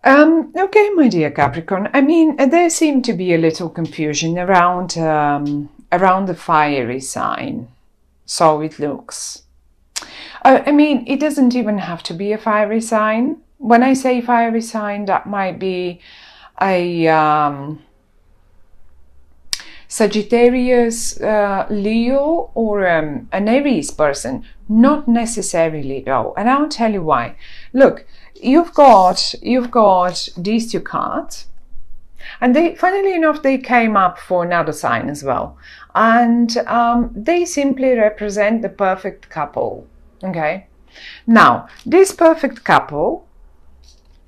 Okay, my dear Capricorn. I mean, there seemed to be a little confusion around the fiery sign. So it looks. I mean, it doesn't even have to be a fiery sign. When I say fiery sign, that might be a Sagittarius, Leo, or an Aries person. Not necessarily though, and I'll tell you why. Look, you've got these two cards, and they, funnily enough, they came up for another sign as well, and they simply represent the perfect couple. Okay, now this perfect couple,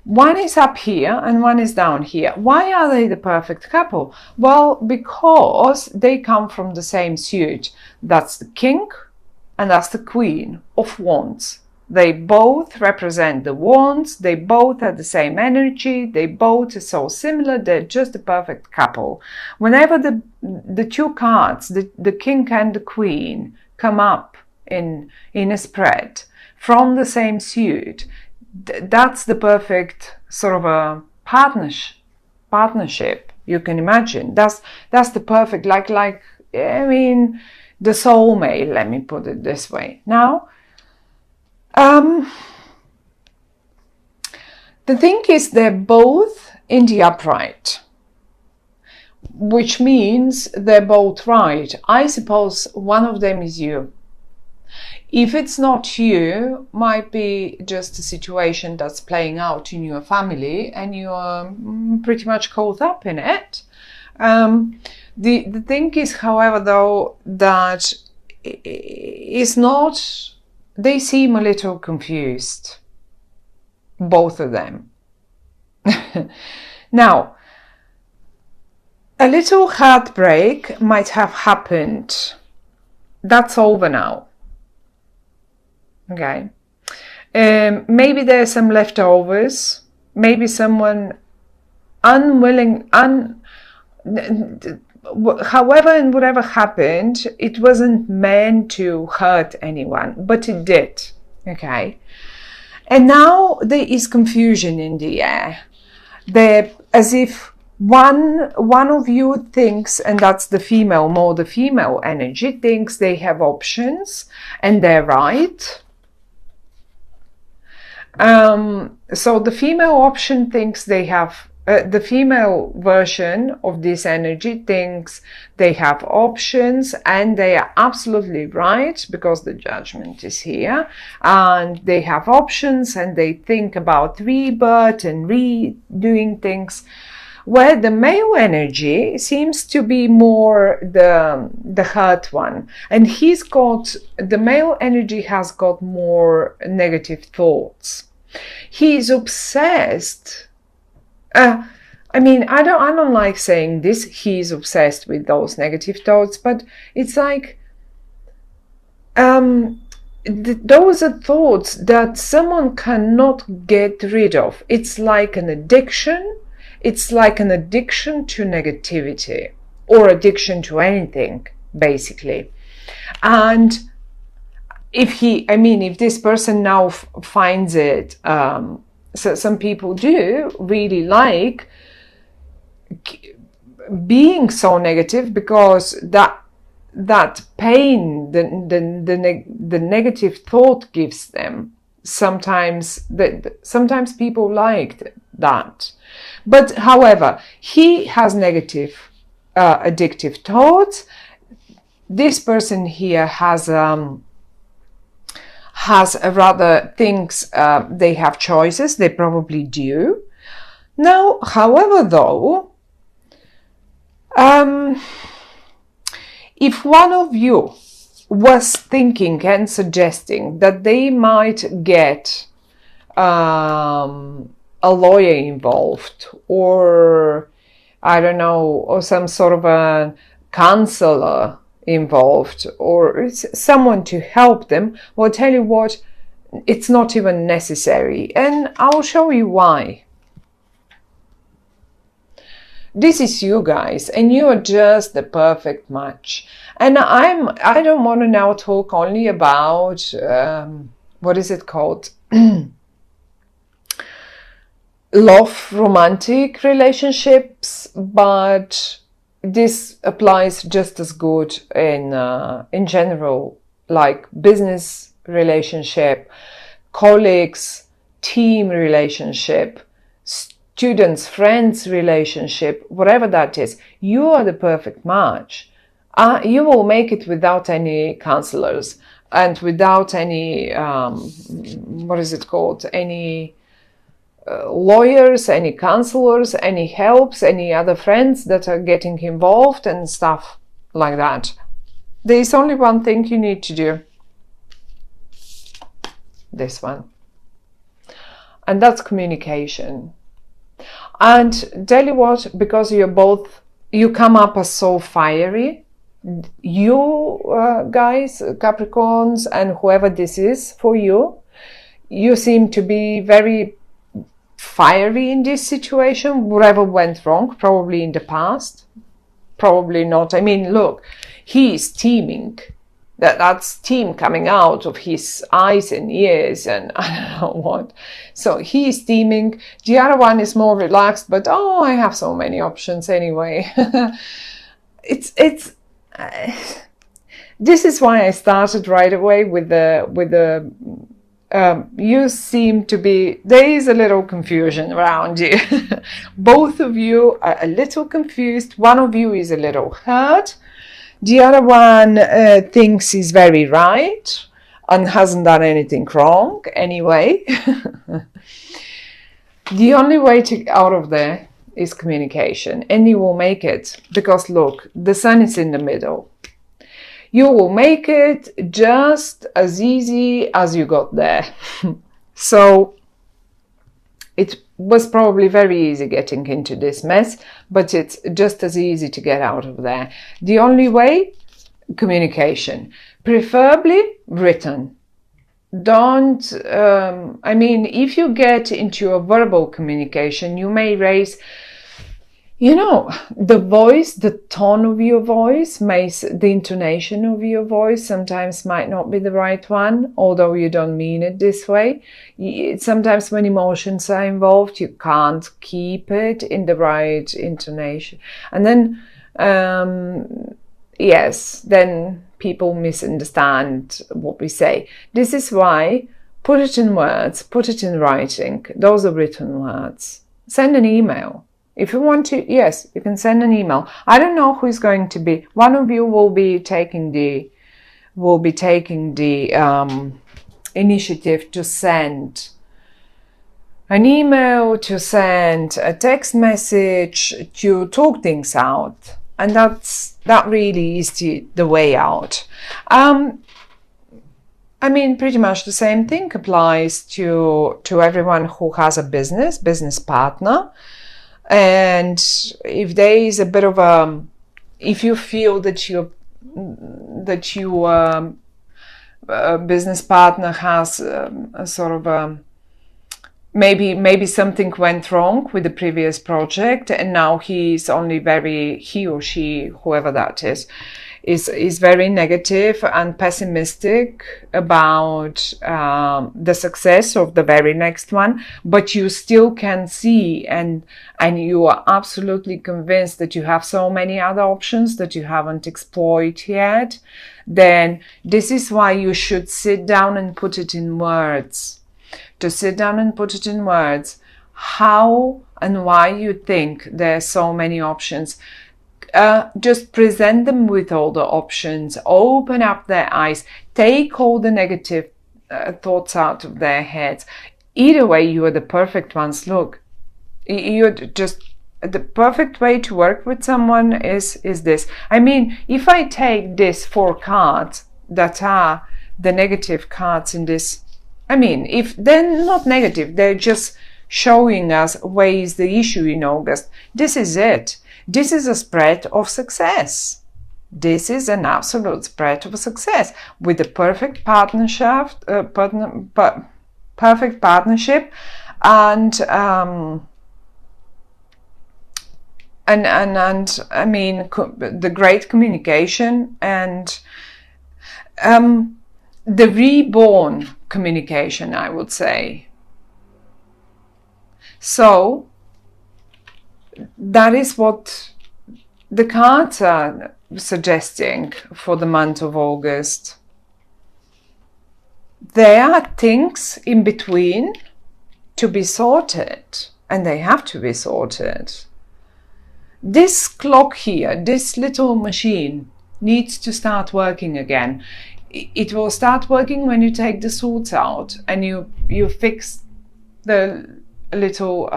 one is up here and one is down here. Why are they the perfect couple? Well, because they come from the same suit. That's the king and that's the queen of wands. They both represent the wands. They both have the same energy. They both are so similar. They're just the perfect couple. Whenever the two cards, the king and the queen, come up in a spread from the same suit, that's the perfect sort of a partnership you can imagine. That's the perfect, like I mean, the soulmate, let me put it this way. Now, the thing is, they're both in the upright, which means they're both right. I suppose one of them is you. If it's not you, might be just a situation that's playing out in your family and you're pretty much caught up in it. The thing is, however, though, that it's not, they seem a little confused, both of them. Now, a little heartbreak might have happened. That's over now. Okay, maybe there's some leftovers, maybe someone unwilling, however and whatever happened, it wasn't meant to hurt anyone, but it did. Okay, and now there is confusion in the air. There, as if one of you thinks, and that's the female, more the female energy, thinks they have options and they're right. So the female option thinks they have, the female version of this energy thinks they have options and they are absolutely right because the judgment is here, and they have options and they think about rebirth and redoing things, where the male energy seems to be more the hurt one, and the male energy has got more negative thoughts. He's obsessed. I mean, I don't like saying this, he's obsessed with those negative thoughts, but it's like those are thoughts that someone cannot get rid of. It's like an addiction. It's like an addiction to negativity, or addiction to anything, basically. And if this person now finds it, so some people do really like being so negative, because that pain, the negative thought gives them. Sometimes people liked that. But however, he has negative addictive thoughts. This person here has a rather thinks they have choices. They probably do. Now, however, though, if one of you was thinking and suggesting that they might get a lawyer involved, or I don't know, or some sort of a counselor involved, or someone to help them, well, I'll tell you what, it's not even necessary, and I'll show you why. This is you guys, and you are just the perfect match. And I don't want to now talk only about what is it called? love romantic relationships, but this applies just as good in general, like business relationship, colleagues, team relationship, students, friends relationship, whatever that is. You are the perfect match. You will make it without any counselors and without any what is it called, any lawyers, any counselors, any helps, any other friends that are getting involved and stuff like that. There is only one thing you need to do. This one. And that's communication. And tell you what, because you come up as so fiery, you guys, Capricorns, and whoever this is for you, you seem to be very fiery in this situation. Whatever went wrong, probably in the past, probably not. I mean, look, he is steaming. That's steam coming out of his eyes and ears and I don't know what. So he is steaming. The other one is more relaxed, but oh, I have so many options anyway. This is why I started right away with the you seem to be, there is a little confusion around you. Both of you are a little confused. One of you is a little hurt. The other one thinks he's very right and hasn't done anything wrong anyway. The only way to get out of there is communication, and you will make it, because look, the sun is in the middle. You will make it just as easy as you got there. So it was probably very easy getting into this mess, but it's just as easy to get out of there. The only way, communication, preferably written. Don't, I mean, if you get into a verbal communication, you may raise, you know, the voice, the tone of your voice, the intonation of your voice sometimes might not be the right one, although you don't mean it this way. Sometimes when emotions are involved, you can't keep it in the right intonation. And then, yes, then people misunderstand what we say. This is why, put it in words, put it in writing. Those are written words. Send an email. If you want to, yes, you can send an email. I don't know who is going to be. One of you will be taking the initiative to send an email, to send a text message, to talk things out, and that really is the way out. I mean, pretty much the same thing applies to everyone who has a business partner. And if there is a bit of if you feel that your business partner has a sort of maybe something went wrong with the previous project, and now he or she, whoever that is very negative and pessimistic about the success of the very next one, but you still can see and you are absolutely convinced that you have so many other options that you haven't explored yet, then this is why you should sit down and put it in words. To sit down and put it in words, how and why you think there are so many options. Just present them with all the options, open up their eyes, take all the negative thoughts out of their heads. Either way, you are the perfect ones. Look, you're just the perfect way to work with someone is this. I mean, if I take these 4 cards that are the negative cards in this, I mean, if they're not negative, they're just showing us where is the issue in August. This is it. This is a spread of success. This is an absolute spread of success with the perfect partnership, perfect partnership, and I mean the great communication and the reborn communication, I would say. So that is what the cards are suggesting for the month of August. There are things in between to be sorted, and they have to be sorted. This clock here, this little machine, needs to start working again. It will start working when you take the swords out and you fix the little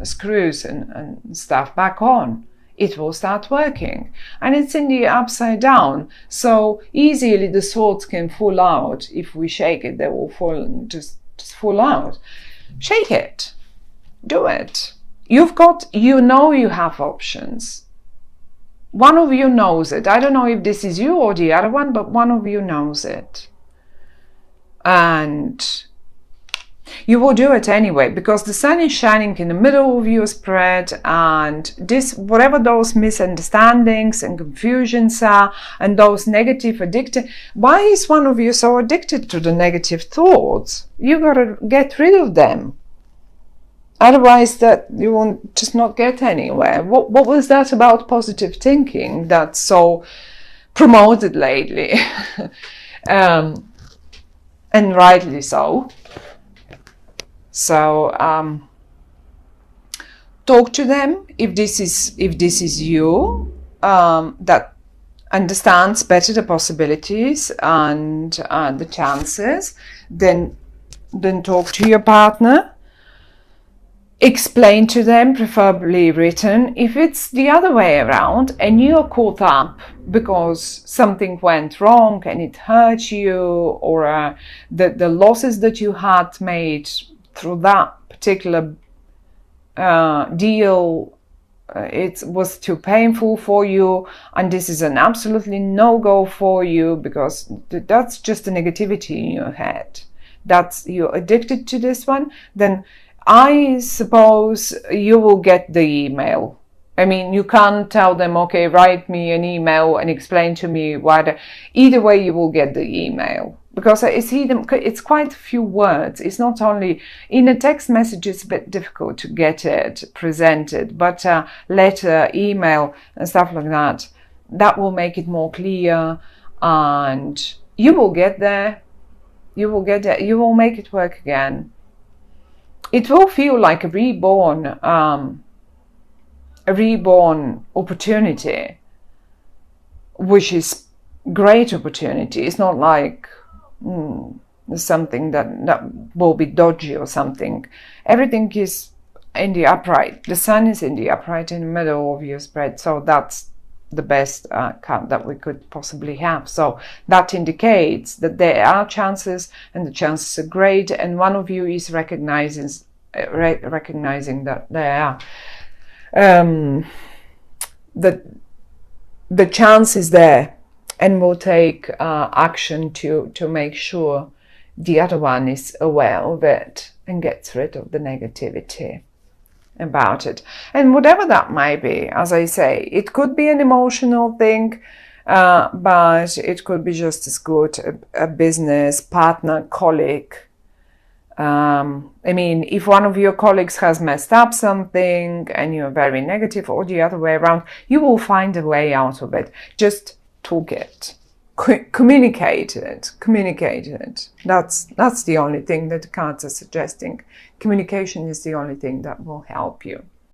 screws and stuff back on. It will start working, and it's in the upside down, so easily the swords can fall out. If we shake it, they will fall, just fall out. Shake it, do it. You've got, you know, you have options. One of you knows it. I don't know if this is you or the other one, but one of you knows it, and you will do it anyway, because the sun is shining in the middle of your spread, and this, whatever those misunderstandings and confusions are, and those negative addicted, why is one of you so addicted to the negative thoughts? You gotta get rid of them. Otherwise, that you won't just not get anywhere. What was that about positive thinking that's so promoted lately? And rightly so. So talk to them if this is you, that understands better the possibilities and the chances. Then talk to your partner. Explain to them, preferably written. If it's the other way around and you're caught up because something went wrong and it hurt you, or the losses that you had made through that particular deal, it was too painful for you, and this is an absolutely no-go for you, because that's just the negativity in your head, that's, you're addicted to this one, then I suppose you will get the email. I mean, you can't tell them, okay, write me an email and explain to me why. Either way, you will get the email, because I see them. It's quite a few words. It's not only in a text message. It's a bit difficult to get it presented, but letter, email, and stuff like that. That will make it more clear, and you will get there. You will get there. You will make it work again. It will feel like a reborn opportunity, which is great opportunity. It's not like something that will be dodgy or something. Everything is in the upright. The sun is in the upright in the middle of your spread, so that's the best card that we could possibly have. So that indicates that there are chances, and the chances are great, and one of you is recognizing that there are that the chance is there, and will take action to make sure the other one is aware of it and gets rid of the negativity about it. And whatever that might be, as I say, it could be an emotional thing, but it could be just as good a business partner, colleague. I mean, if one of your colleagues has messed up something and you're very negative, or the other way around, you will find a way out of it. Just talk it, communicate it. That's the only thing that the cards are suggesting. Communication is the only thing that will help you.